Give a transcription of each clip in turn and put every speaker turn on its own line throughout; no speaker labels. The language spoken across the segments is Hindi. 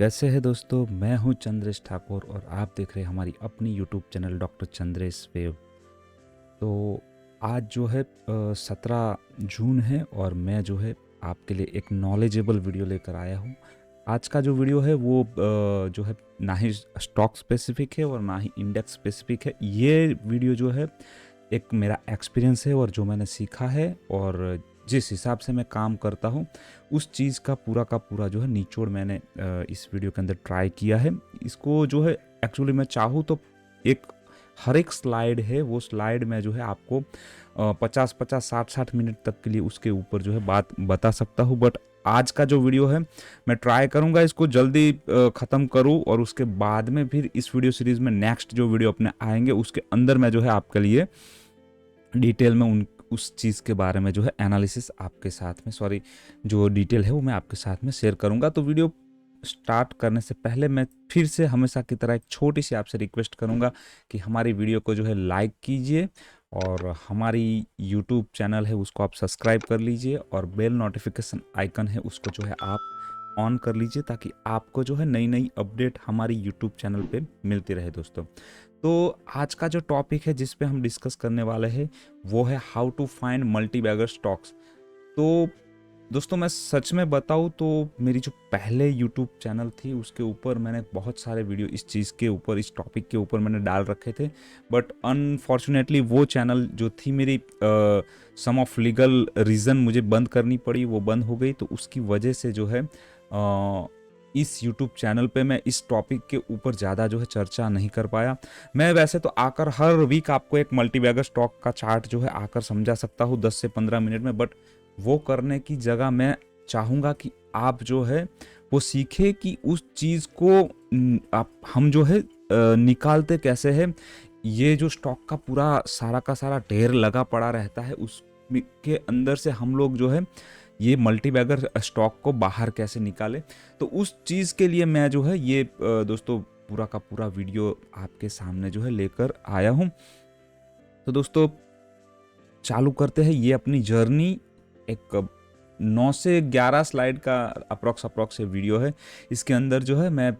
कैसे हैं दोस्तों। मैं हूं चंद्रेश ठाकुर और आप देख रहे हैं हमारी अपनी YouTube channel doctor Chandresh wave. तो आज जो है 17 जून है और मैं जो है आपके लिए एक नॉलेजेबल वीडियो लेकर आया हूं। आज का जो वीडियो है वो जो है ना ही स्टॉक स्पेसिफिक है और ना ही इंडेक्स स्पेसिफिक है। ये वीडियो जो है एक मेरा एक्सपीरियंस है और जो मैंने सीखा है और जिस हिसाब से मैं काम करता हूँ उस चीज़ का पूरा जो है निचोड़ मैंने इस वीडियो के अंदर ट्राई किया है। इसको जो है एक्चुअली मैं चाहूँ तो एक हर एक स्लाइड है वो स्लाइड में जो है आपको 50-50 60-60 मिनट तक के लिए उसके ऊपर जो है बात बता सकता हूँ। बट आज का जो वीडियो है मैं ट्राई करूँगा इसको जल्दी ख़त्म करूँ और उसके बाद में फिर इस वीडियो सीरीज़ में नेक्स्ट जो वीडियो अपने आएंगे उसके अंदर मैं जो है आपके लिए डिटेल में उस चीज़ के बारे में जो है एनालिसिस आपके साथ में जो डिटेल है वो मैं आपके साथ में शेयर करूंगा। तो वीडियो स्टार्ट करने से पहले मैं फिर से हमेशा की तरह एक छोटी सी आपसे रिक्वेस्ट करूंगा कि हमारी वीडियो को जो है लाइक कीजिए और हमारी यूट्यूब चैनल है उसको आप सब्सक्राइब कर लीजिए और बेल नोटिफिकेशन आइकन है उसको जो है आप ऑन कर लीजिए ताकि आपको जो है नई नई अपडेट हमारी यूट्यूब चैनल पे मिलती रहे दोस्तों। तो आज का जो टॉपिक है जिस पे हम डिस्कस करने वाले हैं वो है how to find multi bagger stocks. तो दोस्तों मैं सच में बताऊँ तो मेरी जो पहले यूट्यूब चैनल थी उसके ऊपर मैंने बहुत सारे वीडियो इस चीज़ के ऊपर इस टॉपिक के ऊपर मैंने डाल रखे थे। बट अनफॉर्चुनेटली वो चैनल जो थी मेरी सम ऑफ लीगल रीज़न मुझे बंद करनी पड़ी, वो बंद हो गई। तो उसकी वजह से जो है इस यूट्यूब चैनल पे मैं इस टॉपिक के ऊपर ज़्यादा जो है चर्चा नहीं कर पाया। मैं वैसे तो आकर हर वीक आपको एक मल्टीबैगर स्टॉक का चार्ट जो है आकर समझा सकता हूँ 10 से 15 मिनट में। बट वो करने की जगह मैं चाहूँगा कि आप जो है वो सीखे कि उस चीज़ को आप हम जो है निकालते कैसे हैं। ये जो स्टॉक का पूरा सारा का सारा ढेर लगा पड़ा रहता है उसके अंदर से हम लोग जो है ये मल्टीबैगर स्टॉक को बाहर कैसे निकाले। तो उस चीज़ के लिए मैं जो है ये दोस्तों पूरा का पूरा वीडियो आपके सामने जो है लेकर आया हूँ। तो दोस्तों चालू करते हैं ये अपनी जर्नी। एक 9 से 11 स्लाइड का अप्रॉक्स ये वीडियो है। इसके अंदर जो है मैं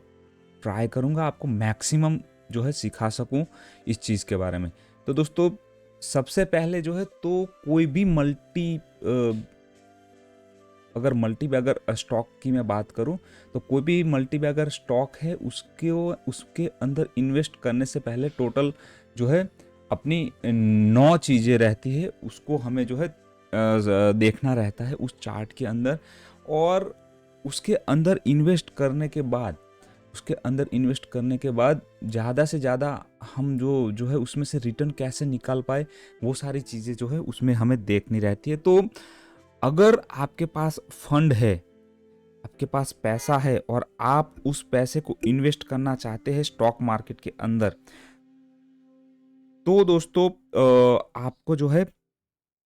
ट्राई करूँगा आपको मैक्सिमम जो है सिखा सकूँ इस चीज़ के बारे में। तो दोस्तों सबसे पहले जो है तो कोई भी अगर मल्टीबैगर स्टॉक की मैं बात करूं तो कोई भी मल्टीबैगर स्टॉक है उसके अंदर इन्वेस्ट करने से पहले टोटल जो है अपनी 9 चीज़ें रहती है उसको हमें जो है देखना रहता है उस चार्ट के अंदर। और उसके अंदर इन्वेस्ट करने के बाद ज़्यादा से ज़्यादा हम जो है उसमें से रिटर्न कैसे निकाल पाए वो सारी चीज़ें जो है उसमें हमें देखनी रहती है। तो अगर आपके पास फंड है, आपके पास पैसा है और आप उस पैसे को इन्वेस्ट करना चाहते हैं स्टॉक मार्केट के अंदर, तो दोस्तों आपको जो है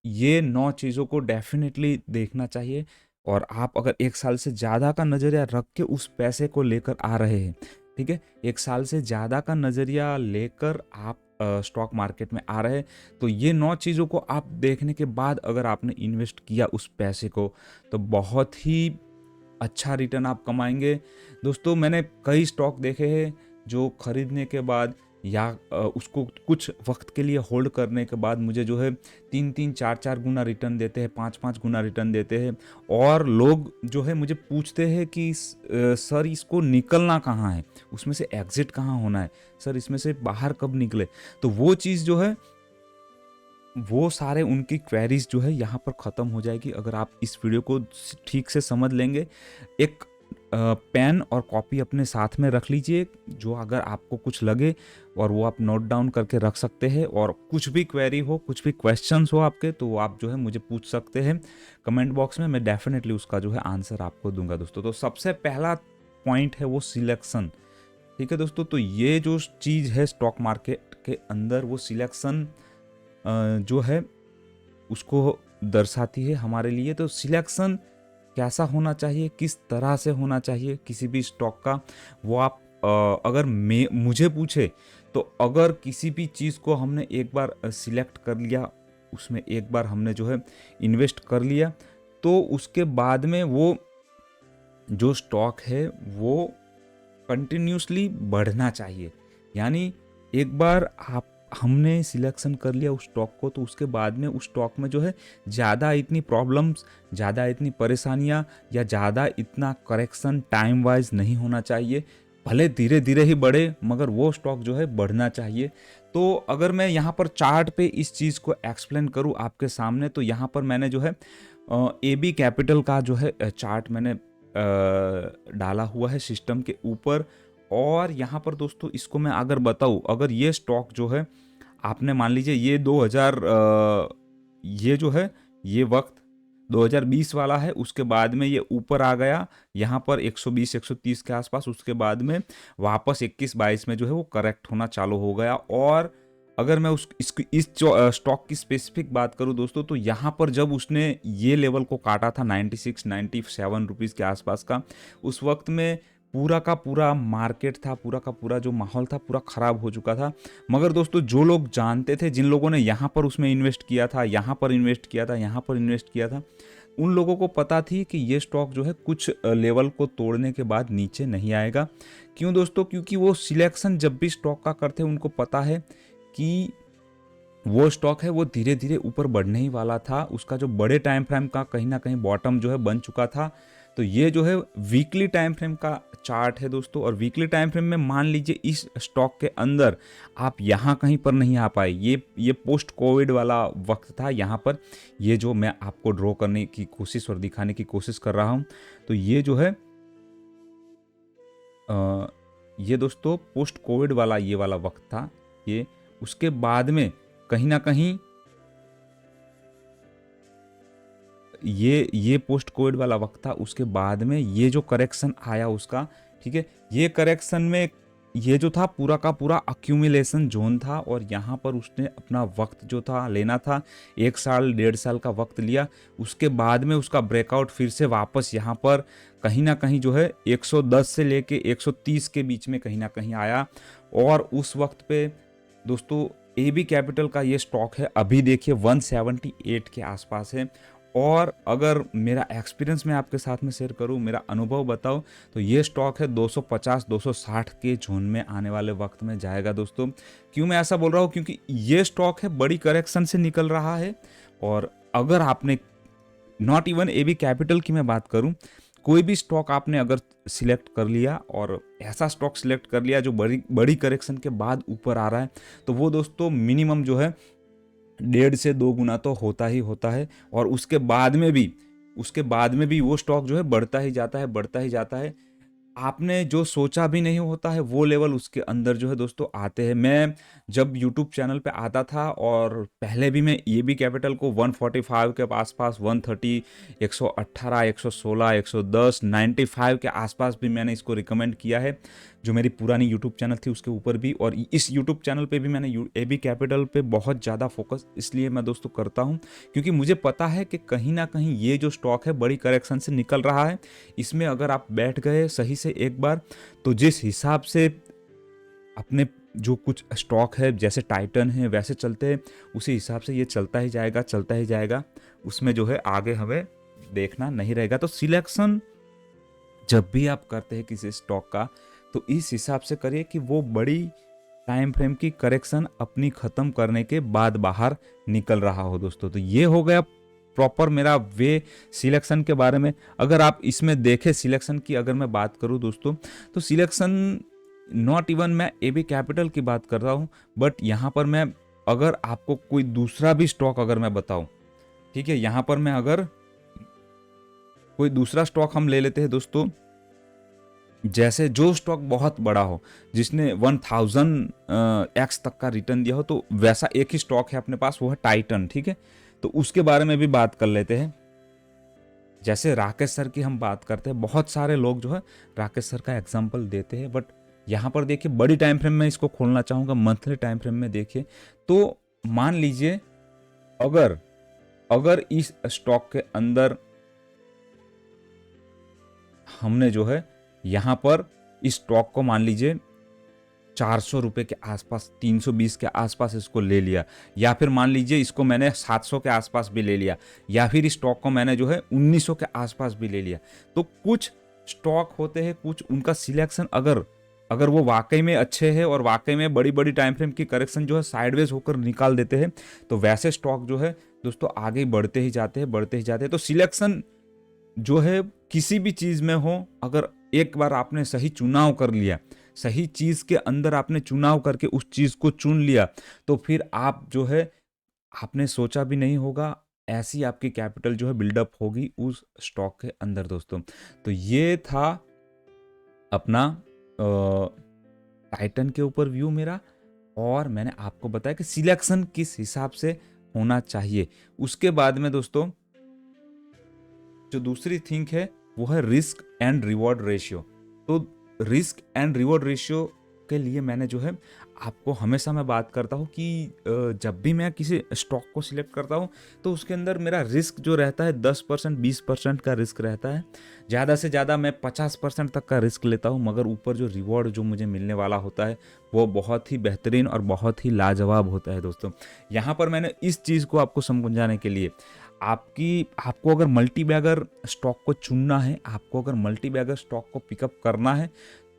ये 9 चीज़ों को डेफिनेटली देखना चाहिए। और आप अगर 1 साल से ज़्यादा का नज़रिया रख के उस पैसे को लेकर आ रहे हैं, ठीक है, 1 साल से ज़्यादा का नज़रिया लेकर आप स्टॉक मार्केट में आ रहे हैं, तो ये 9 चीज़ों को आप देखने के बाद अगर आपने इन्वेस्ट किया उस पैसे को तो बहुत ही अच्छा रिटर्न आप कमाएंगे। दोस्तों मैंने कई स्टॉक देखे हैं जो खरीदने के बाद या उसको कुछ वक्त के लिए होल्ड करने के बाद मुझे जो है 3-3 4-4 गुना रिटर्न देते हैं, 5-5 गुना रिटर्न देते हैं। और लोग जो है मुझे पूछते हैं कि सर इसको निकलना कहाँ है, उसमें से एग्जिट कहाँ होना है, सर इसमें से बाहर कब निकले। तो वो चीज़ जो है वो सारे उनकी क्वेरीज जो है यहाँ पर ख़त्म हो जाएगी अगर आप इस वीडियो को ठीक से समझ लेंगे। एक पेन और कॉपी अपने साथ में रख लीजिए, जो अगर आपको कुछ लगे और वो आप नोट डाउन करके रख सकते हैं। और कुछ भी क्वेरी हो, कुछ भी क्वेश्चंस हो आपके, तो वो आप जो है मुझे पूछ सकते हैं कमेंट बॉक्स में। मैं डेफिनेटली उसका जो है आंसर आपको दूंगा दोस्तों। तो सबसे पहला पॉइंट है वो सिलेक्शन, ठीक है दोस्तों। तो ये जो चीज़ है स्टॉक मार्केट के अंदर वो सिलेक्शन जो है उसको दर्शाती है हमारे लिए। तो सिलेक्शन कैसा होना चाहिए, किस तरह से होना चाहिए किसी भी स्टॉक का, वो आप अगर मुझे पूछे तो अगर किसी भी चीज़ को हमने एक बार सिलेक्ट कर लिया, उसमें एक बार हमने जो है इन्वेस्ट कर लिया, तो उसके बाद में वो जो स्टॉक है वो कंटिन्यूसली बढ़ना चाहिए। यानी एक बार आप हमने सिलेक्शन कर लिया उस स्टॉक को, तो उसके बाद में उस स्टॉक में जो है ज़्यादा इतनी प्रॉब्लम्स, ज़्यादा इतनी परेशानियाँ या ज़्यादा इतना करेक्शन टाइम वाइज नहीं होना चाहिए। भले धीरे धीरे ही बढ़े, मगर वो स्टॉक जो है बढ़ना चाहिए। तो अगर मैं यहाँ पर चार्ट पे इस चीज़ को एक्सप्लेन करूँ आपके सामने, तो यहाँ पर मैंने जो है AB कैपिटल का जो है चार्ट मैंने डाला हुआ है सिस्टम के ऊपर। और यहाँ पर दोस्तों इसको मैं अगर बताऊँ, अगर ये स्टॉक जो है आपने मान लीजिए ये 2000 ये जो है ये वक्त 2020 वाला है, उसके बाद में ये ऊपर आ गया यहाँ पर 120 130 के आसपास, उसके बाद में वापस 21-22 में जो है वो करेक्ट होना चालू हो गया। और अगर मैं इस स्टॉक की स्पेसिफिक बात करूं दोस्तों, तो यहाँ पर जब उसने ये लेवल को काटा था 96-97 रुपीज़ के आसपास का, उस वक्त में पूरा का पूरा मार्केट था, पूरा का पूरा जो माहौल था पूरा ख़राब हो चुका था। मगर दोस्तों जो लोग जानते थे, जिन लोगों ने यहाँ पर उसमें इन्वेस्ट किया था, यहाँ पर इन्वेस्ट किया था, यहाँ पर इन्वेस्ट किया था, उन लोगों को पता थी कि ये स्टॉक जो है कुछ लेवल को तोड़ने के बाद नीचे नहीं आएगा। क्यों दोस्तों? क्योंकि वो सिलेक्शन जब भी स्टॉक का करते हैं उनको पता है कि वो स्टॉक है वो धीरे धीरे ऊपर बढ़ने ही वाला था। उसका जो बड़े टाइम फ्रेम का कहीं ना कहीं बॉटम जो है बन चुका था। तो ये जो है वीकली टाइम फ्रेम का चार्ट है दोस्तों, और वीकली टाइम फ्रेम में मान लीजिए इस स्टॉक के अंदर आप यहाँ कहीं पर नहीं आ पाए। ये पोस्ट कोविड वाला वक्त था। यहाँ पर ये जो मैं आपको ड्रॉ करने की कोशिश और दिखाने की कोशिश कर रहा हूँ, तो ये जो है ये दोस्तों पोस्ट कोविड वाला ये वाला वक्त था। ये उसके बाद में कहीं ना कहीं ये पोस्ट कोविड वाला वक्त था। उसके बाद में ये जो करेक्शन आया उसका, ठीक है, ये करेक्शन में ये जो था पूरा का पूरा अक्यूमुलेशन जोन था, और यहाँ पर उसने अपना वक्त जो था लेना था, 1 साल 1.5 साल का वक्त लिया। उसके बाद में उसका ब्रेकआउट फिर से वापस यहाँ पर कहीं ना कहीं जो है 110 से लेके 130 के बीच में कहीं ना कहीं आया। और उस वक्त पे दोस्तों AB कैपिटल का ये स्टॉक है, अभी देखिए 178 के आसपास है। और अगर मेरा एक्सपीरियंस मैं आपके साथ में शेयर करूं, मेरा अनुभव बताऊं, तो ये स्टॉक है 250-260 के जोन में आने वाले वक्त में जाएगा दोस्तों। क्यों मैं ऐसा बोल रहा हूं? क्योंकि ये स्टॉक है बड़ी करेक्शन से निकल रहा है। और अगर आपने नॉट इवन AB कैपिटल की मैं बात करूं, कोई भी स्टॉक आपने अगर सिलेक्ट कर लिया और ऐसा स्टॉक सिलेक्ट कर लिया जो बड़ी बड़ी करेक्शन के बाद ऊपर आ रहा है, तो वो दोस्तों मिनिमम जो है 1.5 से 2 गुना तो होता ही होता है। और उसके बाद में भी वो स्टॉक जो है बढ़ता ही जाता है, बढ़ता ही जाता है। आपने जो सोचा भी नहीं होता है वो लेवल उसके अंदर जो है दोस्तों आते हैं। मैं जब YouTube चैनल पे आता था, और पहले भी मैं ये भी कैपिटल को 145 के आसपास, 130, 118, 116, 110, 95 के आसपास भी मैंने इसको रिकमेंड किया है, जो मेरी पुरानी YouTube चैनल थी उसके ऊपर भी। और इस YouTube चैनल पे भी मैंने AB कैपिटल पे बहुत ज़्यादा फोकस इसलिए मैं दोस्तों करता हूँ, क्योंकि मुझे पता है कि कहीं ना कहीं ये जो स्टॉक है बड़ी करेक्शन से निकल रहा है। इसमें अगर आप बैठ गए सही से एक बार, तो जिस हिसाब से अपने जो कुछ स्टॉक है जैसे टाइटन है वैसे चलते हैं, उसी हिसाब से ये चलता ही जाएगा, चलता ही जाएगा। उसमें जो है आगे हमें देखना नहीं रहेगा। तो सिलेक्शन जब भी आप करते हैं किसी स्टॉक का, तो इस हिसाब से करिए कि वो बड़ी टाइम फ्रेम की करेक्शन अपनी ख़त्म करने के बाद बाहर निकल रहा हो दोस्तों। तो ये हो गया प्रॉपर मेरा वे सिलेक्शन के बारे में। अगर आप इसमें देखें सिलेक्शन की अगर मैं बात करूं दोस्तों, तो सिलेक्शन नॉट इवन मैं AB कैपिटल की बात कर रहा हूं, बट यहाँ पर मैं अगर आपको कोई दूसरा भी स्टॉक अगर मैं बताऊं, ठीक है, यहाँ पर मैं अगर कोई दूसरा स्टॉक हम ले लेते हैं दोस्तों, जैसे जो स्टॉक बहुत बड़ा हो, जिसने 1000x तक का रिटर्न दिया हो, तो वैसा एक ही स्टॉक है अपने पास, वो है टाइटन, ठीक है। तो उसके बारे में भी बात कर लेते हैं। जैसे राकेश सर की हम बात करते हैं, बहुत सारे लोग जो है राकेश सर का एग्जांपल देते हैं, बट यहाँ पर देखिए बड़ी टाइम फ्रेम में इसको खोलना चाहूँगा, मंथली टाइम फ्रेम में देखिए। तो मान लीजिए अगर इस स्टॉक के अंदर हमने जो है यहाँ पर इस स्टॉक को मान लीजिए 400 रुपये के आसपास, 320 के आसपास इसको ले लिया, या फिर मान लीजिए इसको मैंने 700 के आसपास भी ले लिया, या फिर इस स्टॉक को मैंने जो है 1900 के आसपास भी ले लिया। तो कुछ स्टॉक होते हैं, कुछ उनका सिलेक्शन अगर अगर वो वाकई में अच्छे हैं और वाकई में बड़ी बड़ी टाइम फ्रेम की करेक्शन जो है साइडवेज होकर निकाल देते हैं, तो वैसे स्टॉक जो है दोस्तों आगे बढ़ते ही जाते हैं, बढ़ते ही जाते हैं। तो सिलेक्शन जो है किसी भी चीज़ में हो, अगर एक बार आपने सही चुनाव कर लिया, सही चीज़ के अंदर आपने चुनाव करके उस चीज़ को चुन लिया, तो फिर आप जो है आपने सोचा भी नहीं होगा ऐसी आपकी कैपिटल जो है बिल्डअप होगी उस स्टॉक के अंदर दोस्तों। तो ये था अपना टाइटन के ऊपर व्यू मेरा, और मैंने आपको बताया कि सिलेक्शन किस हिसाब से होना चाहिए। उसके बाद में दोस्तों जो दूसरी थिंक है वो है रिस्क एंड रिवॉर्ड रेशियो। तो रिस्क एंड रिवॉर्ड रेशियो के लिए मैंने जो है आपको हमेशा मैं बात करता हूँ कि जब भी मैं किसी स्टॉक को सिलेक्ट करता हूँ तो उसके अंदर मेरा रिस्क जो रहता है 10% 20% का रिस्क रहता है। ज़्यादा से ज़्यादा मैं 50% तक का रिस्क लेता हूँ, मगर ऊपर जो रिवॉर्ड जो मुझे मिलने वाला होता है वो बहुत ही बेहतरीन और बहुत ही लाजवाब होता है दोस्तों। यहाँ पर मैंने इस चीज़ को आपको समझाने के लिए आपको अगर मल्टी बैगर स्टॉक को चुनना है, आपको अगर मल्टी बैगर स्टॉक को पिकअप करना है,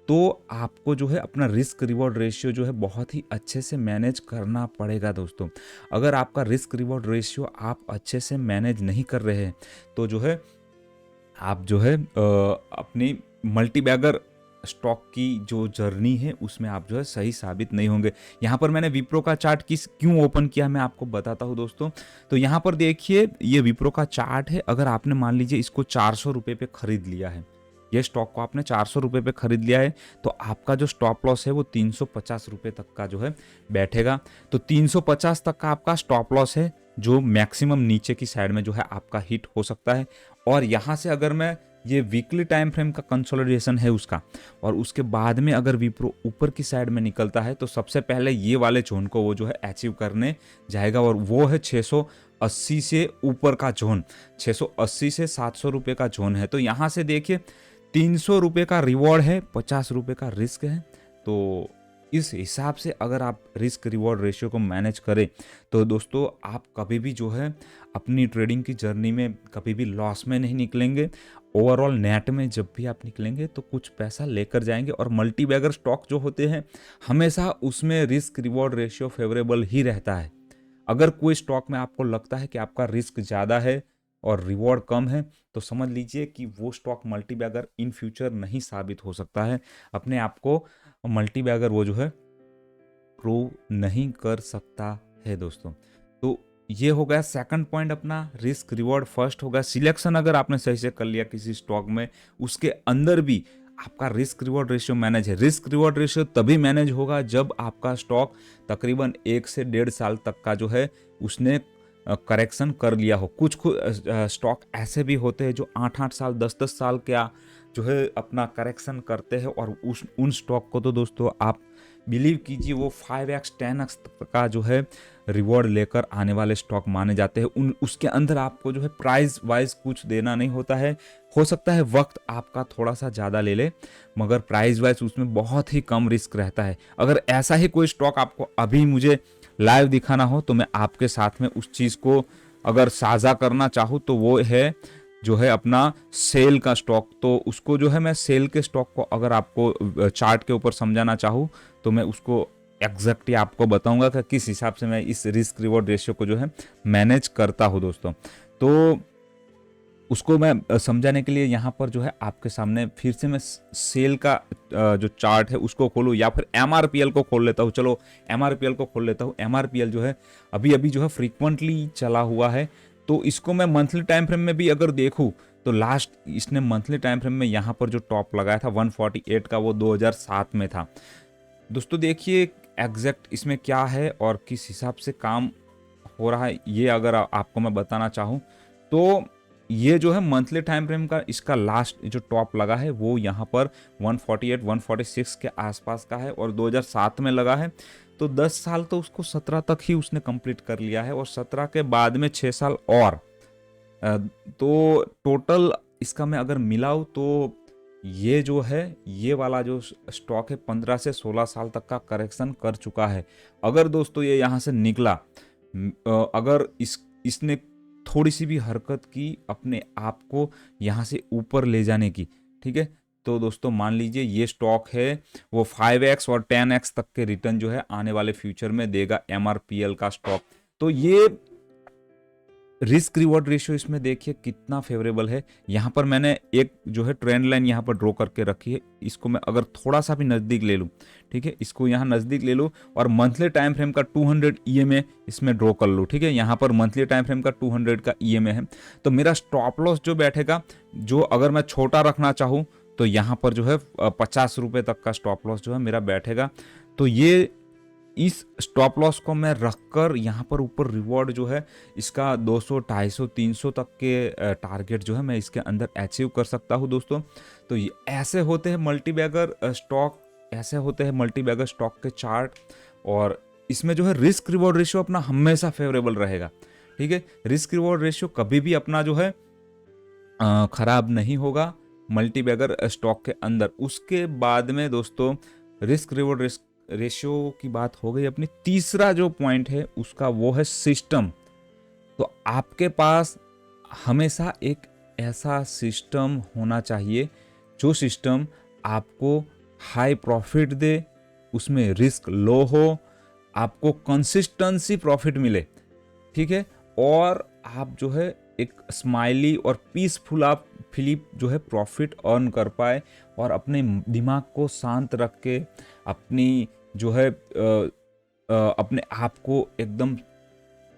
तो आपको जो है अपना रिस्क रिवॉर्ड रेशियो जो है बहुत ही अच्छे से मैनेज करना पड़ेगा दोस्तों। अगर आपका रिस्क रिवॉर्ड रेशियो आप अच्छे से मैनेज नहीं कर रहे हैं, तो जो है आप जो है अपनी मल्टी बैगर स्टॉक की जो जर्नी है उसमें आप जो है सही साबित नहीं होंगे। यहाँ पर मैंने विप्रो का चार्ट क्यों ओपन किया मैं आपको बताता हूँ दोस्तों। तो यहाँ पर देखिए ये विप्रो का चार्ट है। अगर आपने मान लीजिए इसको 400 रुपये पे खरीद लिया है, ये स्टॉक को आपने 400 रुपये पे खरीद लिया है, तो आपका जो स्टॉप लॉस है वो 350 रुपये तक का जो है बैठेगा। तो 350 तक का आपका स्टॉप लॉस है जो मैक्सिमम नीचे की साइड में जो है आपका हिट हो सकता है। और यहाँ से अगर मैं ये वीकली टाइम फ्रेम का कंसोलिडेशन है उसका, और उसके बाद में अगर विप्रो ऊपर की साइड में निकलता है तो सबसे पहले ये वाले जोन को वो जो है अचीव करने जाएगा, और वो है 680 से ऊपर का जोन, 680 से 700 रुपये का जोन है। तो यहाँ से देखिए 300 रुपये का रिवॉर्ड है, 50 रुपये का रिस्क है। तो इस हिसाब से अगर आप रिस्क रिवॉर्ड रेशियो को मैनेज करें तो दोस्तों आप कभी भी जो है अपनी ट्रेडिंग की जर्नी में कभी भी लॉस में नहीं निकलेंगे। ओवरऑल नेट में जब भी आप निकलेंगे तो कुछ पैसा लेकर जाएंगे। और मल्टी बैगर स्टॉक जो होते हैं हमेशा उसमें रिस्क रिवॉर्ड रेशियो फेवरेबल ही रहता है। अगर कोई स्टॉक में आपको लगता है कि आपका रिस्क ज़्यादा है और रिवॉर्ड कम है, तो समझ लीजिए कि वो stock multi bagger in future नहीं साबित हो सकता है, अपने आप को मल्टी बैगर वो जो है प्रूव नहीं कर सकता है दोस्तों। तो ये हो गया सेकंड पॉइंट अपना रिस्क रिवॉर्ड। फर्स्ट होगा सिलेक्शन, अगर आपने सही से कर लिया किसी स्टॉक में, उसके अंदर भी आपका रिस्क रिवॉर्ड रेशियो मैनेज है। रिस्क रिवॉर्ड रेशियो तभी मैनेज होगा जब आपका स्टॉक तकरीबन 1 से 1.5 साल तक का जो है उसने करेक्शन कर लिया हो। कुछ स्टॉक ऐसे भी होते हैं जो 8-8 साल 10-10 साल क्या जो है अपना करेक्शन करते हैं, और उन स्टॉक को तो दोस्तों आप बिलीव कीजिए वो 5x 10x का जो है रिवॉर्ड लेकर आने वाले स्टॉक माने जाते हैं। उसके अंदर आपको जो है प्राइस वाइज कुछ देना नहीं होता है। हो सकता है वक्त आपका थोड़ा सा ज़्यादा ले ले, मगर प्राइस वाइज उसमें बहुत ही कम रिस्क रहता है। अगर ऐसा ही कोई स्टॉक आपको अभी मुझे लाइव दिखाना हो तो मैं आपके साथ में उस चीज़ को अगर साझा करना चाहूँ तो वो है जो है अपना सेल का स्टॉक। तो उसको जो है मैं सेल के स्टॉक को अगर आपको चार्ट के ऊपर समझाना चाहूँ तो मैं उसको एग्जैक्टली आपको बताऊंगा कि किस हिसाब से मैं इस रिस्क रिवॉर्ड रेशियो को जो है मैनेज करता हूँ दोस्तों। तो उसको मैं समझाने के लिए यहाँ पर जो है आपके सामने फिर से मैं सेल का जो चार्ट है उसको खोलूँ, या फिर MRPL को खोल लेता हूँ। चलो MRPL को खोल लेता हूँ। MRPL जो है अभी अभी जो है फ्रीक्वेंटली चला हुआ है। तो इसको मैं मंथली टाइम फ्रेम में भी अगर देखूँ तो लास्ट इसने मंथली टाइम फ्रेम में यहाँ पर जो टॉप लगाया था 148 का, वो 2007 में था दोस्तों। देखिए एग्जैक्ट इसमें क्या है और किस हिसाब से काम हो रहा है, ये अगर आपको मैं बताना चाहूँ तो ये जो है मंथली टाइम फ्रेम का इसका लास्ट जो टॉप लगा है वो यहाँ पर 148 146 के आसपास का है, और 2007 में लगा है। तो 10 साल तो उसको 17 तक ही उसने कंप्लीट कर लिया है, और 17 के बाद में 6 साल और। तो टोटल इसका मैं अगर मिलाऊँ तो ये जो है ये वाला जो स्टॉक है 15 से 16 साल तक का करेक्शन कर चुका है। अगर दोस्तों ये यहाँ से निकला, अगर इसने थोड़ी सी भी हरकत की अपने आप को यहाँ से ऊपर ले जाने की, ठीक है, तो दोस्तों मान लीजिए ये स्टॉक है वो 5x और 10x तक के रिटर्न जो है आने वाले फ्यूचर में देगा, MRPL का स्टॉक। तो ये रिस्क रिवॉर्ड रेशियो इसमें देखिए कितना फेवरेबल है। यहाँ पर मैंने एक जो है ट्रेंड लाइन यहाँ पर ड्रॉ करके रखी है। इसको मैं अगर थोड़ा सा भी नज़दीक ले लूँ, ठीक है, इसको यहाँ नज़दीक ले लूँ और मंथली टाइम फ्रेम का 200 EMA इसमें ड्रॉ कर लूँ, ठीक है, यहाँ पर मंथली टाइम फ्रेम का 200 का EMA है। तो मेरा स्टॉप लॉस जो बैठेगा, जो अगर मैं छोटा रखना चाहूँ तो यहाँ पर जो है 50 रुपये तक का स्टॉप लॉस जो है मेरा बैठेगा। तो ये इस स्टॉप लॉस को मैं रखकर यहाँ पर ऊपर रिवॉर्ड जो है इसका 200, 250, 300 तक के टारगेट जो है मैं इसके अंदर अचीव कर सकता हूँ दोस्तों। तो ये ऐसे होते हैं मल्टीबैगर स्टॉक, ऐसे होते हैं मल्टीबैगर स्टॉक के चार्ट, और इसमें जो है रिस्क रिवॉर्ड रेशियो अपना हमेशा फेवरेबल रहेगा, ठीक है। रिस्क रिवॉर्ड रेशियो कभी भी अपना जो है खराब नहीं होगा मल्टीबैगर स्टॉक के अंदर। उसके बाद में दोस्तों रिस्क रिवॉर्ड रेशियो की बात हो गई अपनी। तीसरा जो पॉइंट है उसका वो है सिस्टम। तो आपके पास हमेशा एक ऐसा सिस्टम होना चाहिए जो सिस्टम आपको हाई प्रॉफिट दे, उसमें रिस्क लो हो, आपको कंसिस्टेंसी प्रॉफिट मिले, ठीक है, और आप जो है एक स्माइली और पीसफुल आप फिलिप जो है प्रॉफिट अर्न कर पाए, और अपने दिमाग को शांत रख के अपनी जो है अपने आप को एकदम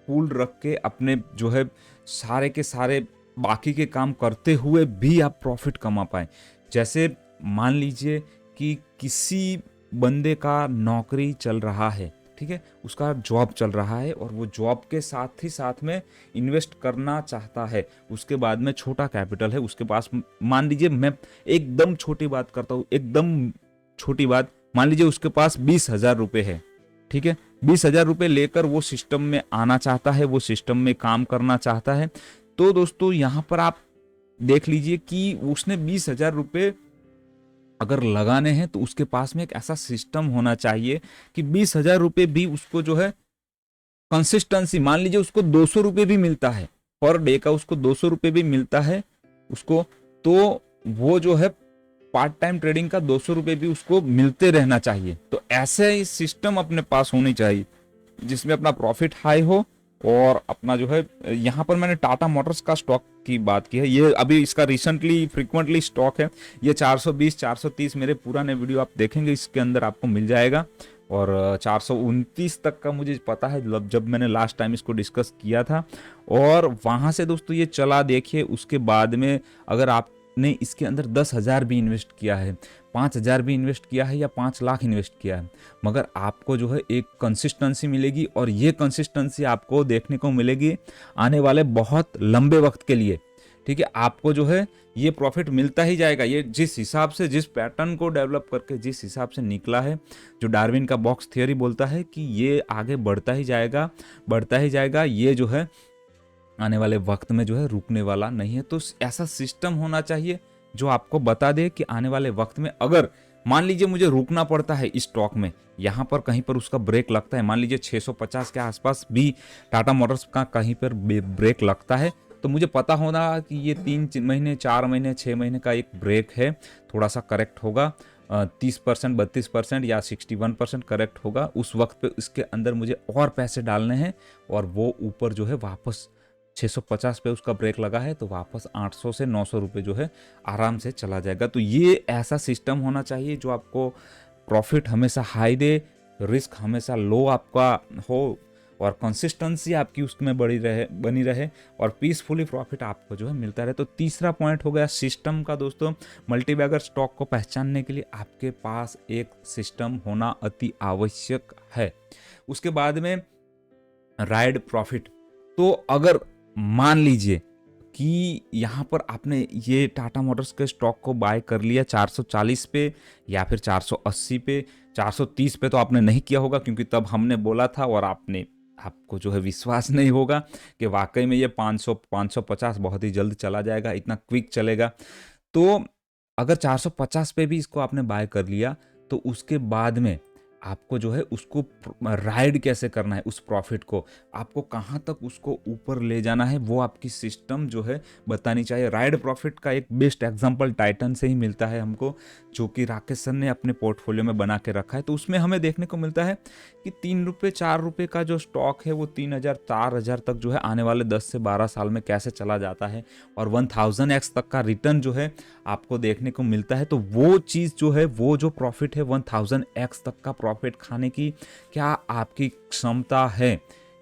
कूल रख के अपने जो है सारे के सारे बाकी के काम करते हुए भी आप प्रॉफिट कमा पाए। जैसे मान लीजिए कि किसी बंदे का नौकरी चल रहा है, ठीक है, उसका जॉब चल रहा है और वो जॉब के साथ ही साथ में इन्वेस्ट करना चाहता है। उसके बाद में छोटा कैपिटल है उसके पास, मान लीजिए मैं एकदम छोटी बात करता हूँ, एकदम छोटी बात, मान लीजिए उसके पास 20,000 रुपये है, ठीक है, 20,000 रुपये लेकर वो सिस्टम में आना चाहता है, वो सिस्टम में काम करना चाहता है। तो दोस्तों यहाँ पर आप देख लीजिए कि उसने 20,000 रुपये अगर लगाने हैं तो उसके पास में एक ऐसा सिस्टम होना चाहिए कि 20,000 रुपये भी उसको जो है कंसिस्टेंसी, मान लीजिए उसको 200 रुपये भी मिलता है पर डे का, उसको 200 रुपये भी मिलता है उसको, तो वो जो है पार्ट टाइम ट्रेडिंग का 200 रुपये भी उसको मिलते रहना चाहिए। तो ऐसे ही सिस्टम अपने पास होनी चाहिए जिसमें अपना प्रॉफिट हाई हो, और अपना जो है, यहाँ पर मैंने टाटा मोटर्स का स्टॉक की बात की है, ये अभी इसका रिसेंटली फ्रीक्वेंटली स्टॉक है, ये 420 430 मेरे पुराने वीडियो आप देखेंगे इसके अंदर आपको मिल जाएगा, और 429 तक का मुझे पता है जब मैंने लास्ट टाइम इसको डिस्कस किया था। और वहाँ से दोस्तों ये चला देखिए, उसके बाद में अगर आपने इसके अंदर 10,000 भी इन्वेस्ट किया है, 5,000 भी इन्वेस्ट किया है, या 5 लाख इन्वेस्ट किया है, मगर आपको जो है एक कंसिस्टेंसी मिलेगी, और ये कंसिस्टेंसी आपको देखने को मिलेगी आने वाले बहुत लंबे वक्त के लिए, ठीक है। आपको जो है ये प्रॉफिट मिलता ही जाएगा। ये जिस हिसाब से, जिस पैटर्न को डेवलप करके जिस हिसाब से निकला है, जो डार्विन का बॉक्स थियरी बोलता है कि ये आगे बढ़ता ही जाएगा, बढ़ता ही जाएगा, ये जो है आने वाले वक्त में जो है रुकने वाला नहीं है। तो ऐसा सिस्टम होना चाहिए जो आपको बता दे कि आने वाले वक्त में अगर मान लीजिए मुझे रुकना पड़ता है इस स्टॉक में, यहाँ पर कहीं पर उसका ब्रेक लगता है, मान लीजिए 650 के आसपास भी टाटा मोटर्स का कहीं पर ब्रेक लगता है, तो मुझे पता होना कि ये 3 महीने 4 महीने 6 महीने का एक ब्रेक है, थोड़ा सा करेक्ट होगा, 30% 32% या 61% करेक्ट होगा। उस वक्त पे इसके अंदर मुझे और पैसे डालने हैं, और वो ऊपर जो है वापस 650 पे उसका ब्रेक लगा है तो वापस 800 से 900 रुपये जो है आराम से चला जाएगा। तो ये ऐसा सिस्टम होना चाहिए जो आपको प्रॉफिट हमेशा हाई दे, रिस्क हमेशा लो आपका हो, और कंसिस्टेंसी आपकी उसमें बनी रहे, और पीसफुली प्रॉफिट आपको जो है मिलता रहे। तो तीसरा पॉइंट हो गया सिस्टम का दोस्तों। मल्टीबैगर स्टॉक को पहचानने के लिए आपके पास एक सिस्टम होना अति आवश्यक है। उसके बाद में राइड प्रॉफिट। तो अगर मान लीजिए कि यहाँ पर आपने ये टाटा मोटर्स के स्टॉक को बाय कर लिया 440 पे या फिर 480 पे, 430 पे तो आपने नहीं किया होगा क्योंकि तब हमने बोला था, और आपको जो है विश्वास नहीं होगा कि वाकई में ये 500 550 बहुत ही जल्द चला जाएगा, इतना क्विक चलेगा। तो अगर 450 पे भी इसको आपने बाय कर लिया तो उसके बाद में आपको जो है उसको राइड कैसे करना है, उस प्रॉफिट को आपको कहाँ तक उसको ऊपर ले जाना है, वो आपकी सिस्टम जो है बतानी चाहिए। राइड प्रॉफिट का एक बेस्ट एग्जांपल टाइटन से ही मिलता है हमको, जो कि राकेश सर ने अपने पोर्टफोलियो में बना के रखा है। तो उसमें हमें देखने को मिलता है कि 3 रुपये 4 रुपये का जो स्टॉक है वो 3,000 4,000 तक जो है आने वाले 10 से 12 साल में कैसे चला जाता है, और 1000x तक का रिटर्न जो है आपको देखने को मिलता है। तो वो चीज़ जो है, वो जो प्रॉफिट है 1000x तक का प्रॉफिट खाने की क्या आपकी क्षमता है?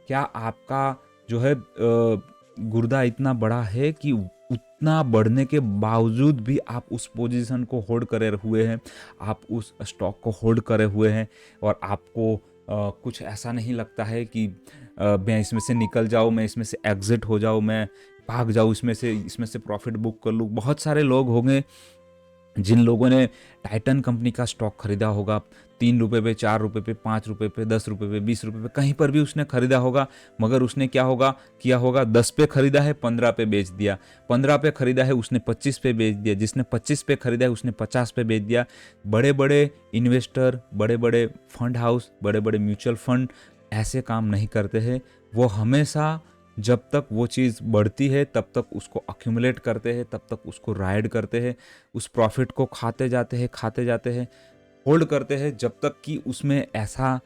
क्या आपका जो है गुर्दा इतना बड़ा है कि उतना बढ़ने के बावजूद भी आप उस पोजीशन को होल्ड करे हुए हैं, आप उस स्टॉक को होल्ड करे हुए हैं, और आपको कुछ ऐसा नहीं लगता है कि मैं इसमें से निकल जाऊँ, मैं इसमें से एग्जिट हो जाऊँ, मैं भाग जाऊँ इसमें से प्रॉफिट बुक कर लूँ। बहुत सारे लोग होंगे जिन लोगों ने टाइटन कंपनी का स्टॉक खरीदा होगा, 3 रुपये पे, 4 रुपये पे, 5 रुपये पे, 10 रुपये पे, 20 रुपये पे, कहीं पर भी उसने खरीदा होगा, मगर उसने किया होगा 10 पे खरीदा है, 15 पे बेच दिया, 15 पे खरीदा है उसने 25 पे बेच दिया, जिसने 25 पे खरीदा है उसने 50 पे बेच दिया। बड़े बड़े इन्वेस्टर, बड़े बड़े फंड हाउस, बड़े बड़े म्यूचुअल फंड ऐसे काम नहीं करते हैं। वो हमेशा जब तक वो चीज़ बढ़ती है तब तक उसको अक्यूमुलेट करते हैं, तब तक उसको राइड करते हैं, उस प्रॉफिट को खाते जाते हैं, होल्ड करते हैं, जब तक कि उसमें ऐसा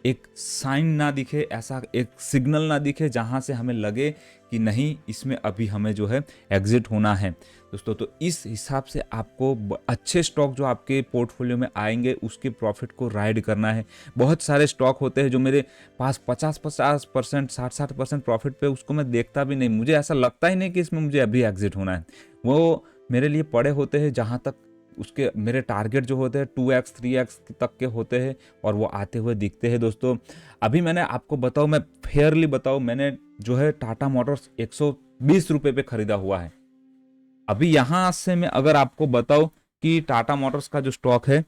एक साइन ना दिखे, ऐसा एक सिग्नल ना दिखे जहाँ से हमें लगे कि नहीं, इसमें अभी हमें जो है एग्जिट होना है दोस्तों। तो इस हिसाब से आपको अच्छे स्टॉक जो आपके पोर्टफोलियो में आएंगे उसके प्रॉफिट को राइड करना है। बहुत सारे स्टॉक होते हैं जो मेरे पास 50% 60% प्रॉफिट पे, उसको मैं देखता भी नहीं, मुझे ऐसा लगता ही नहीं कि इसमें मुझे अभी एग्जिट होना है। वो मेरे लिए पड़े होते हैं जहाँ तक उसके मेरे टारगेट जो होते हैं 2x 3x तक के होते हैं, और वो आते हुए दिखते हैं दोस्तों। अभी मैंने आपको बताऊँ, मैं फेयरली बताऊँ, मैंने जो है टाटा मोटर्स 120 रुपये पे खरीदा हुआ है। अभी यहाँ से मैं अगर आपको बताऊँ कि टाटा मोटर्स का जो स्टॉक है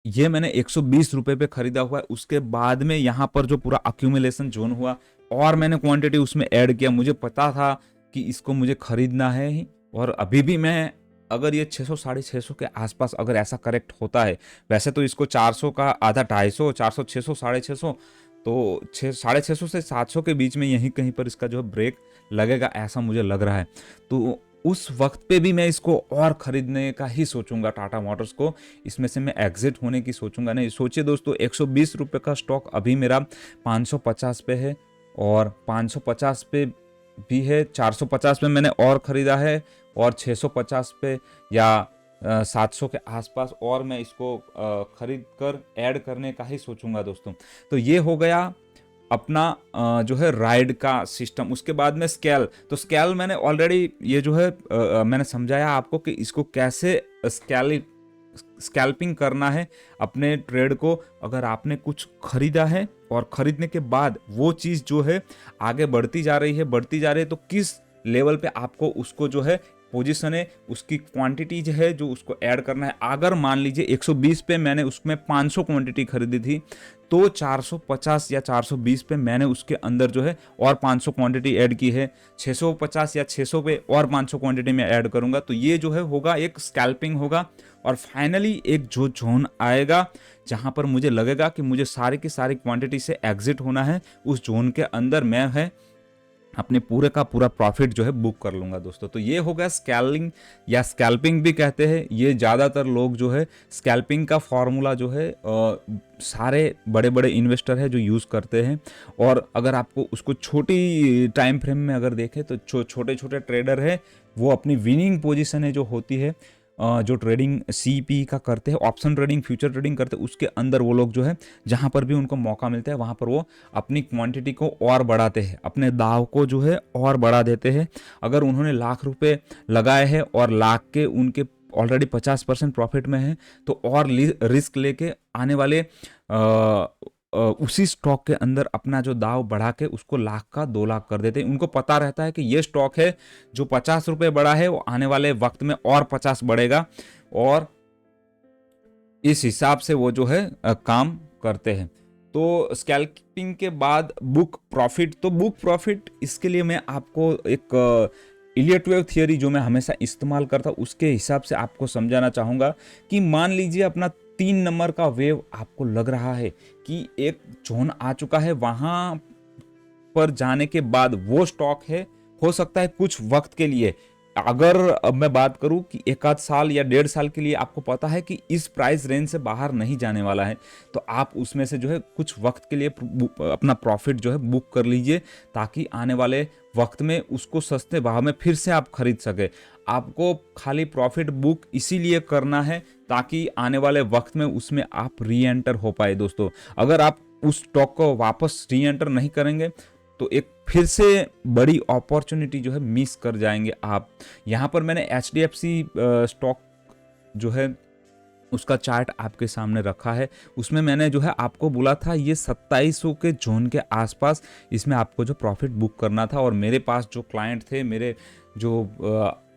ये मैंने 120 रुपये पे खरीदा हुआ है। उसके बाद में यहाँ पर जो पूरा अक्यूमुलेशन जोन हुआ और मैंने क्वांटिटी उसमें ऐड किया, मुझे पता था कि इसको मुझे खरीदना है ही। और अभी भी मैं, अगर ये 600 650 के आसपास अगर ऐसा करेक्ट होता है, वैसे तो इसको 400 का आधा 250, 400 600 650, तो 650 से 700 के बीच में यहीं कहीं पर इसका जो है ब्रेक लगेगा, ऐसा मुझे लग रहा है। तो उस वक्त पे भी मैं इसको और खरीदने का ही सोचूंगा टाटा मोटर्स को, इसमें से मैं एग्जिट होने की सोचूंगा नहीं। सोचिए दोस्तों, 120 रुपये का स्टॉक अभी मेरा 550 पे है, और 550 पे भी है, 450 पे मैंने और ख़रीदा है, और 650 पे या 700 के आसपास और मैं इसको खरीद कर ऐड करने का ही सोचूंगा दोस्तों। तो ये हो गया अपना जो है राइड का सिस्टम। उसके बाद में स्केल, तो स्केल मैंने ऑलरेडी ये जो है मैंने समझाया आपको कि इसको कैसे स्कैल्पिंग करना है अपने ट्रेड को। अगर आपने कुछ खरीदा है और खरीदने के बाद वो चीज़ जो है आगे बढ़ती जा रही है, तो किस लेवल पे आपको उसको जो है पोजीशन है, उसकी क्वांटिटी जो है जो उसको ऐड करना है। अगर मान लीजिए 120 पे मैंने उसमें 500 क्वांटिटी खरीदी थी, तो 450 या 420 पे मैंने उसके अंदर जो है और 500 क्वांटिटी ऐड की है, 650 या 600 पे और 500 क्वांटिटी में ऐड करूंगा। तो ये जो है होगा एक स्कैल्पिंग होगा, और फाइनली एक जो जोन आएगा जहां पर मुझे लगेगा कि मुझे सारी की सारी क्वांटिटी से एग्जिट होना है, उस जोन के अंदर मैं है अपने पूरे का पूरा प्रॉफिट जो है बुक कर लूंगा दोस्तों। तो ये हो गया स्कैलिंग या स्कैल्पिंग भी कहते हैं। ये ज़्यादातर लोग जो है स्कैल्पिंग का फॉर्मूला जो है सारे बड़े बड़े इन्वेस्टर है जो यूज़ करते हैं। और अगर आपको उसको छोटी टाइम फ्रेम में अगर देखें तो छोटे छोटे ट्रेडर है वो अपनी विनिंग पोजीशन है जो होती है, जो ट्रेडिंग CP का करते हैं, ऑप्शन ट्रेडिंग, फ्यूचर ट्रेडिंग करते हैं, उसके अंदर वो लोग जो है जहाँ पर भी उनको मौका मिलता है वहाँ पर वो अपनी क्वांटिटी को और बढ़ाते हैं, अपने दाव को जो है और बढ़ा देते हैं। अगर उन्होंने लाख रुपए लगाए हैं और लाख के उनके ऑलरेडी 50% प्रॉफिट में है, तो और रिस्क लेके आने वाले उसी स्टॉक के अंदर अपना जो दाव बढ़ा के उसको लाख का 2 लाख कर देते हैं। उनको पता रहता है कि ये स्टॉक है जो 50 रुपये बढ़ा है, वो आने वाले वक्त में और 50 बढ़ेगा, और इस हिसाब से वो जो है काम करते हैं। तो स्कैल्पिंग के बाद बुक प्रॉफिट, तो बुक प्रॉफिट इसके लिए मैं आपको एक इलियट वेव थियरी जो मैं हमेशा इस्तेमाल करता हूँ उसके हिसाब से आपको समझाना चाहूँगा कि मान लीजिए अपना 3 नंबर का वेव आपको लग रहा है कि एक जोन आ चुका है, वहां पर जाने के बाद वो स्टॉक है, हो सकता है कुछ वक्त के लिए, अगर अब मैं बात करूं कि एक आध साल या 1.5 साल के लिए आपको पता है कि इस प्राइस रेंज से बाहर नहीं जाने वाला है, तो आप उसमें से जो है कुछ वक्त के लिए अपना प्रॉफिट जो है बुक कर लीजिए, ताकि आने वाले वक्त में उसको सस्ते भाव में फिर से आप खरीद सके। आपको खाली प्रॉफिट बुक इसीलिए करना है ताकि आने वाले वक्त में उसमें आप री एंटर हो पाए दोस्तों। अगर आप उस स्टॉक को वापस री एंटर नहीं करेंगे तो एक फिर से बड़ी अपॉर्चुनिटी जो है मिस कर जाएंगे आप। यहाँ पर मैंने HDFC स्टॉक जो है उसका चार्ट आपके सामने रखा है। उसमें मैंने जो है आपको बोला था ये 2700 के जोन के आसपास इसमें आपको जो प्रॉफिट बुक करना था, और मेरे पास जो क्लाइंट थे, मेरे जो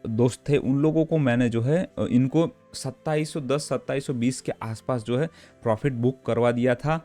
दोस्त थे, उन लोगों को मैंने जो है इनको 2710 2720 के आसपास जो है प्रॉफिट बुक करवा दिया था।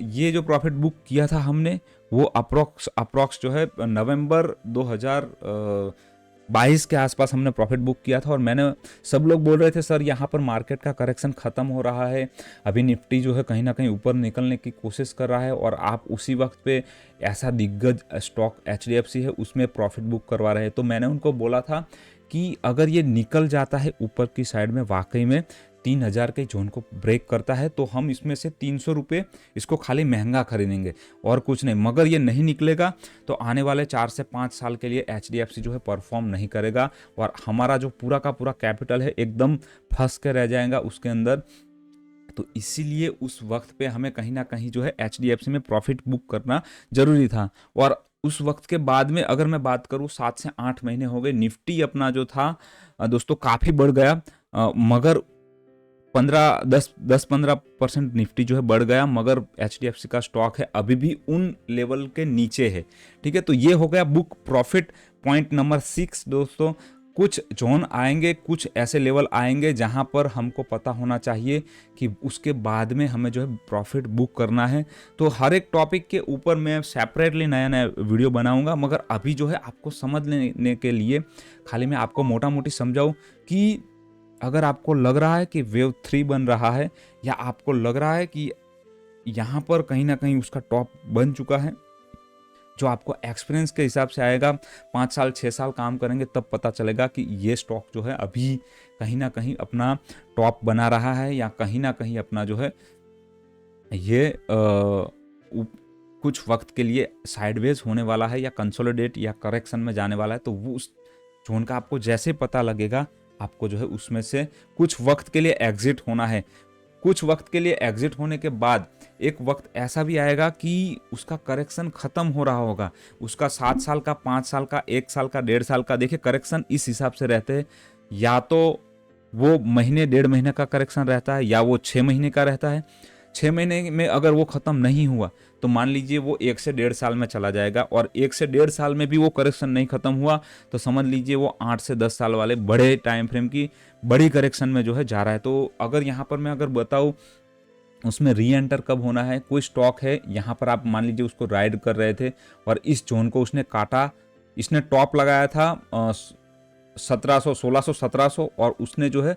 ये जो प्रॉफिट बुक किया था हमने वो अप्रॉक्स जो है नवंबर 2022 के आसपास हमने प्रॉफिट बुक किया था। और मैंने, सब लोग बोल रहे थे सर यहाँ पर मार्केट का करेक्शन ख़त्म हो रहा है, अभी निफ्टी जो है कहीं ना कहीं ऊपर निकलने की कोशिश कर रहा है, और आप उसी वक्त पे ऐसा दिग्गज स्टॉक HDFC है उसमें प्रॉफिट बुक करवा रहे हैं। तो मैंने उनको बोला था कि अगर ये निकल जाता है ऊपर की साइड में, वाकई में 3000 के जोन को ब्रेक करता है, तो हम इसमें से 300 रुपये इसको खाली महंगा खरीदेंगे और कुछ नहीं। मगर ये नहीं निकलेगा तो आने वाले 4 से 5 साल के लिए HDFC जो है परफॉर्म नहीं करेगा, और हमारा जो पूरा का पूरा कैपिटल है एकदम फंस के रह जाएगा उसके अंदर। तो इसीलिए उस वक्त पे हमें कहीं ना कहीं जो है HDFC में प्रॉफिट बुक करना जरूरी था। और उस वक्त के बाद में अगर मैं बात करूँ 7 से 8 महीने हो गए, निफ्टी अपना जो था दोस्तों काफ़ी बढ़ गया, मगर 10-15% निफ्टी जो है बढ़ गया, मगर HDFC का स्टॉक है अभी भी उन लेवल के नीचे है। ठीक है, तो ये हो गया बुक प्रॉफिट पॉइंट नंबर 6 दोस्तों। कुछ जोन आएंगे, कुछ ऐसे लेवल आएंगे जहां पर हमको पता होना चाहिए कि उसके बाद में हमें जो है प्रॉफिट बुक करना है। तो हर एक टॉपिक के ऊपर मैं सेपरेटली नया नया वीडियो बनाऊंगा, मगर अभी जो है आपको समझ लेने के लिए खाली मैं आपको मोटा मोटी समझाऊं कि अगर आपको लग रहा है कि वेव 3 बन रहा है, या आपको लग रहा है कि यहाँ पर कहीं ना कहीं उसका टॉप बन चुका है, जो आपको एक्सपीरियंस के हिसाब से आएगा, 5 साल 6 साल काम करेंगे तब पता चलेगा कि ये स्टॉक जो है अभी कहीं ना कहीं अपना टॉप बना रहा है, या कहीं ना कहीं अपना जो है ये कुछ वक्त के लिए साइडवेज होने वाला है, या कंसोलिडेट या करेक्शन में जाने वाला है। तो वो उस जोन का आपको जैसे पता लगेगा, आपको जो है उसमें से कुछ वक्त के लिए एग्जिट होना है। कुछ वक्त के लिए एग्जिट होने के बाद एक वक्त ऐसा भी आएगा कि उसका करेक्शन खत्म हो रहा होगा, उसका 7 साल का, 5 साल का, 1 साल का, 1.5 साल का। देखिए करेक्शन इस हिसाब से रहते हैं, या तो वो महीने 1.5 महीने का करेक्शन रहता है, या वो 6 महीने का रहता है। 6 महीने में अगर वो ख़त्म नहीं हुआ तो मान लीजिए वो 1 से 1.5 साल में चला जाएगा, और 1 से 1.5 साल में भी वो करेक्शन नहीं ख़त्म हुआ तो समझ लीजिए वो 8 से 10 साल वाले बड़े टाइम फ्रेम की बड़ी करेक्शन में जो है जा रहा है। तो अगर यहाँ पर मैं अगर बताऊँ उसमें री एंटर कब होना है, कोई स्टॉक है यहाँ पर, आप मान लीजिए उसको राइड कर रहे थे और इस जोन को उसने काटा, इसने टॉप लगाया था 1700, 1600, 1700, और उसने जो है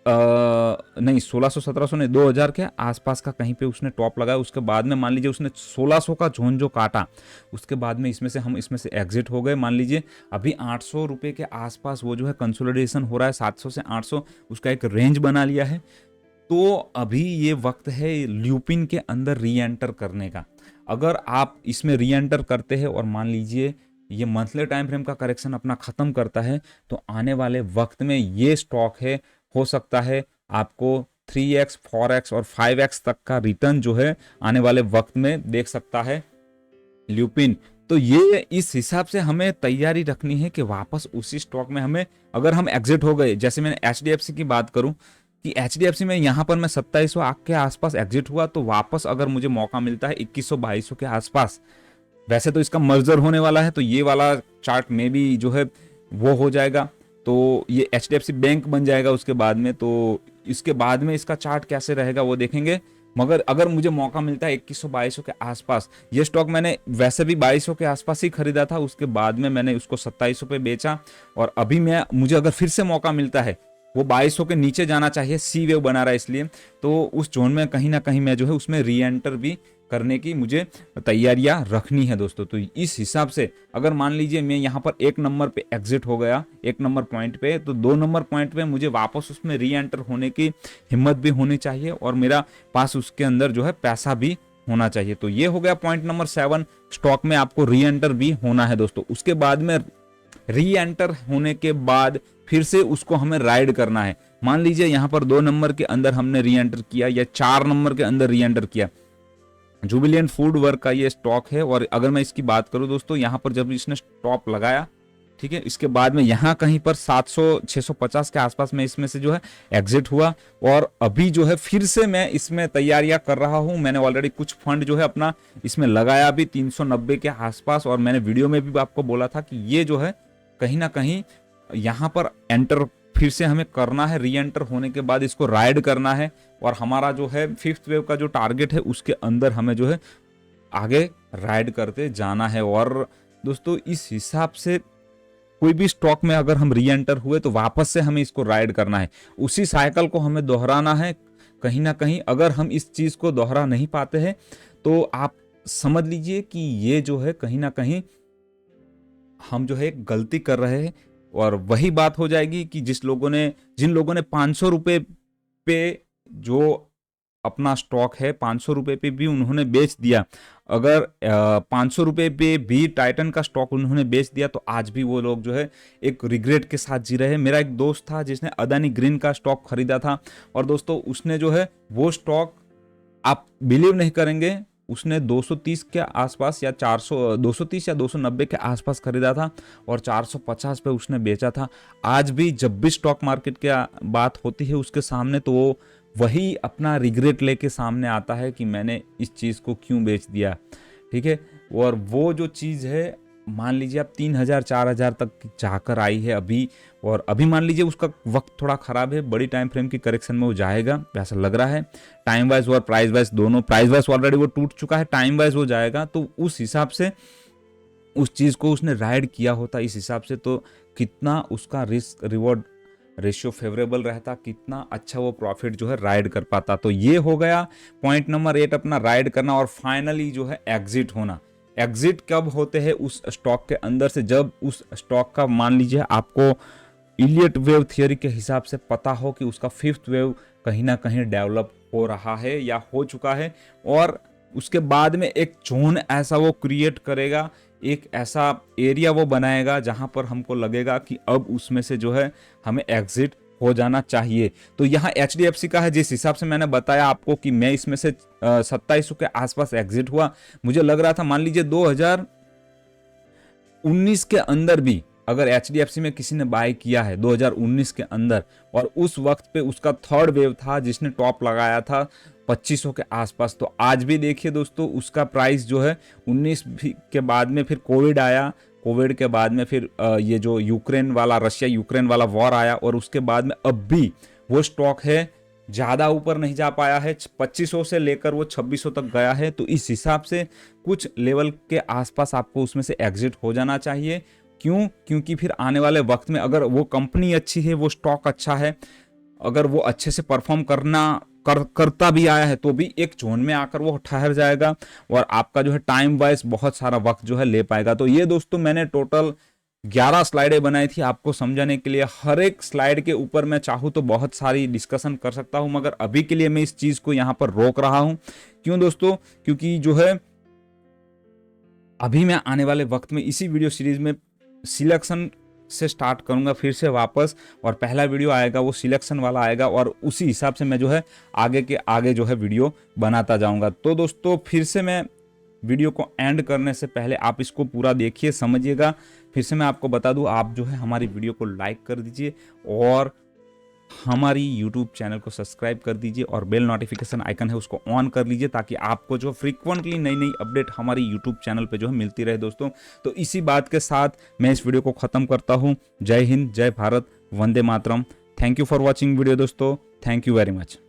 नहीं 1600 1700 नहीं 2000 के आसपास का कहीं पे उसने टॉप लगाया। उसके बाद में मान लीजिए उसने 1600 का जोन जो काटा, उसके बाद में इसमें से एग्जिट हो गए। मान लीजिए अभी 800 रुपये के आसपास वो जो है कंसोलिडेशन हो रहा है, 700 से 800 उसका एक रेंज बना लिया है। तो अभी ये वक्त है ल्यूपिन के अंदर री एंटर करने का। अगर आप इसमें री एंटर करते हैं और मान लीजिए ये मंथली टाइम फ्रेम का करेक्शन अपना ख़त्म करता है, तो आने वाले वक्त में ये स्टॉक है, हो सकता है आपको 3x 4x और 5x तक का रिटर्न जो है आने वाले वक्त में देख सकता है ल्यूपिन। तो ये इस हिसाब से हमें तैयारी रखनी है कि वापस उसी स्टॉक में हमें, अगर हम एग्जिट हो गए, जैसे मैंने HDFC की बात करूं कि HDFC में यहाँ पर मैं 2700 के आसपास एग्जिट हुआ, तो वापस अगर मुझे मौका मिलता है 2100-2200 के आसपास, वैसे तो इसका मर्जर होने वाला है, तो ये वाला चार्ट में भी जो है वो हो जाएगा, तो ये HDFC बैंक बन जाएगा उसके बाद में। तो इसके बाद में इसका चार्ट कैसे रहेगा वो देखेंगे। मगर अगर मुझे मौका मिलता है 2100-2200 के आसपास, ये स्टॉक मैंने वैसे भी 2200 के आसपास ही खरीदा था, उसके बाद में मैंने उसको 2700 पे बेचा, और अभी मुझे अगर फिर से मौका मिलता है वो 2200 के नीचे जाना चाहिए, सी वेव बना रहा है इसलिए। तो उस जोन में कहीं ना कहीं मैं जो है उसमें री एंटर भी करने की मुझे तैयारियां रखनी है दोस्तों। तो इस हिसाब से अगर मान लीजिए मैं यहाँ पर 1 नंबर पे एग्जिट हो गया, 1 नंबर पॉइंट पे, तो 2 नंबर पॉइंट पे मुझे वापस उसमें री एंटर होने की हिम्मत भी होनी चाहिए और मेरा पास उसके अंदर जो है पैसा भी होना चाहिए। तो ये हो गया पॉइंट नंबर 7, स्टॉक में आपको री एंटर भी होना है दोस्तों। उसके बाद में री एंटर होने के बाद फिर से उसको हमें राइड करना है। मान लीजिए यहाँ पर 2 नंबर के अंदर हमने री एंटर किया या 4 नंबर के अंदर री एंटर किया। जुबिलियंट फूड वर्क का ये स्टॉक है और अगर मैं इसकी बात करूं दोस्तों, यहाँ पर जब इसने स्टॉप लगाया, ठीक है, इसके बाद में यहाँ कहीं पर 700 650 के आसपास में इसमें से जो है एग्जिट हुआ और अभी जो है फिर से मैं इसमें तैयारियां कर रहा हूं। मैंने ऑलरेडी कुछ फंड जो है अपना इसमें लगाया भी 390 के आसपास, और मैंने वीडियो में भी आपको बोला था कि ये जो है कहीं ना कहीं यहाँ पर एंटर फिर से हमें करना है, री एंटर होने के बाद इसको राइड करना है और हमारा जो है 5th वेव का जो टारगेट है उसके अंदर हमें जो है आगे राइड करते जाना है। और दोस्तों इस हिसाब से कोई भी स्टॉक में अगर हम री एंटर हुए तो वापस से हमें इसको राइड करना है, उसी साइकिल को हमें दोहराना है। कहीं ना कहीं अगर हम इस चीज को दोहरा नहीं पाते हैं तो आप समझ लीजिए कि ये जो है कहीं ना कहीं हम जो है एक गलती कर रहे हैं। और वही बात हो जाएगी कि जिन लोगों ने 500 रुपए पे जो अपना स्टॉक है 500 रुपए पे भी उन्होंने बेच दिया, अगर 500 रुपए पे भी टाइटन का स्टॉक उन्होंने बेच दिया तो आज भी वो लोग जो है एक रिग्रेट के साथ जी रहे हैं। मेरा एक दोस्त था जिसने अदानी ग्रीन का स्टॉक खरीदा था और दोस्तों उसने जो है वो स्टॉक, आप बिलीव नहीं करेंगे, उसने 230 के आसपास या 230 या 290 के आसपास खरीदा था और 450 पे उसने बेचा था। आज भी जब भी स्टॉक मार्केट की बात होती है उसके सामने तो वो वही अपना रिग्रेट लेके सामने आता है कि मैंने इस चीज़ को क्यों बेच दिया, ठीक है। और वो जो चीज़ है मान लीजिए आप 3000 4000 तक जाकर आई है अभी, और अभी मान लीजिए उसका वक्त थोड़ा खराब है, बड़ी टाइम फ्रेम की करेक्शन में वो जाएगा ऐसा लग रहा है। टाइम वाइज और प्राइस वाइज दोनों, प्राइस वाइज ऑलरेडी वो टूट चुका है, टाइम वाइज वो जाएगा। तो उस हिसाब से उस चीज़ को उसने राइड किया होता इस हिसाब से तो कितना उसका रिस्क रिवॉर्ड रेशियो फेवरेबल रहता, कितना अच्छा वो प्रॉफिट जो है राइड कर पाता। तो ये हो गया पॉइंट नंबर 8, अपना राइड करना। और फाइनली जो है एग्जिट होना। एग्जिट कब होते हैं उस स्टॉक के अंदर से, जब उस स्टॉक का मान लीजिए आपको इलियट वेव थियोरी के हिसाब से पता हो कि उसका 5th वेव कहीं ना कहीं डेवलप हो रहा है या हो चुका है, और उसके बाद में एक जोन ऐसा वो क्रिएट करेगा, एक ऐसा एरिया वो बनाएगा जहां पर हमको लगेगा कि अब उसमें से जो है हमें एग्जिट हो जाना चाहिए। तो यहाँ HDFC का है, जिस हिसाब से मैंने बताया आपको कि मैं इसमें से 2700 के आसपास एग्जिट हुआ। मुझे लग रहा था मान लीजिए 2019 के अंदर भी अगर HDFC में किसी ने बाय किया है 2019 के अंदर, और उस वक्त पे उसका 3rd वेव था जिसने टॉप लगाया था 2500 के आसपास, तो आज भी देखिए दोस्तों उसका प्राइस जो है 19 के बाद में फिर कोविड आया, कोविड के बाद में फिर ये जो रशिया यूक्रेन वाला वॉर आया, और उसके बाद में अब भी वो स्टॉक है ज़्यादा ऊपर नहीं जा पाया है, 2500 से लेकर वो 2600 तक गया है। तो इस हिसाब से कुछ लेवल के आसपास आपको उसमें से एग्जिट हो जाना चाहिए। क्यों? क्योंकि फिर आने वाले वक्त में अगर वो कंपनी अच्छी है, वो स्टॉक अच्छा है, अगर वो अच्छे से परफॉर्म करता भी आया है तो भी एक जोन में आकर वो ठहर जाएगा और आपका जो है टाइम वाइज बहुत सारा वक्त जो है ले पाएगा। तो ये दोस्तों मैंने टोटल 11 स्लाइडें बनाई थी आपको समझाने के लिए। हर एक स्लाइड के ऊपर मैं चाहूँ तो बहुत सारी डिस्कशन कर सकता हूँ, मगर अभी के लिए मैं इस चीज़ को यहाँ पर रोक रहा हूँ। क्यों दोस्तों? क्योंकि जो है अभी मैं आने वाले वक्त में इसी वीडियो सीरीज में सिलेक्शन से स्टार्ट करूंगा फिर से वापस, और पहला वीडियो आएगा वो सिलेक्शन वाला आएगा, और उसी हिसाब से मैं जो है आगे के आगे जो है वीडियो बनाता जाऊंगा। तो दोस्तों फिर से मैं वीडियो को एंड करने से पहले आप इसको पूरा देखिए, समझिएगा। फिर से मैं आपको बता दूं, आप जो है हमारी वीडियो को लाइक कर दीजिए और हमारी YouTube चैनल को सब्सक्राइब कर दीजिए, और बेल नोटिफिकेशन आइकन है उसको ऑन कर लीजिए ताकि आपको जो फ्रीक्वेंटली नई नई अपडेट हमारी YouTube चैनल पे जो है मिलती रहे दोस्तों। तो इसी बात के साथ मैं इस वीडियो को ख़त्म करता हूँ। जय हिंद, जय Bharat, Vande Mataram. Thank you for watching video दोस्तों, थैंक यू वेरी मच।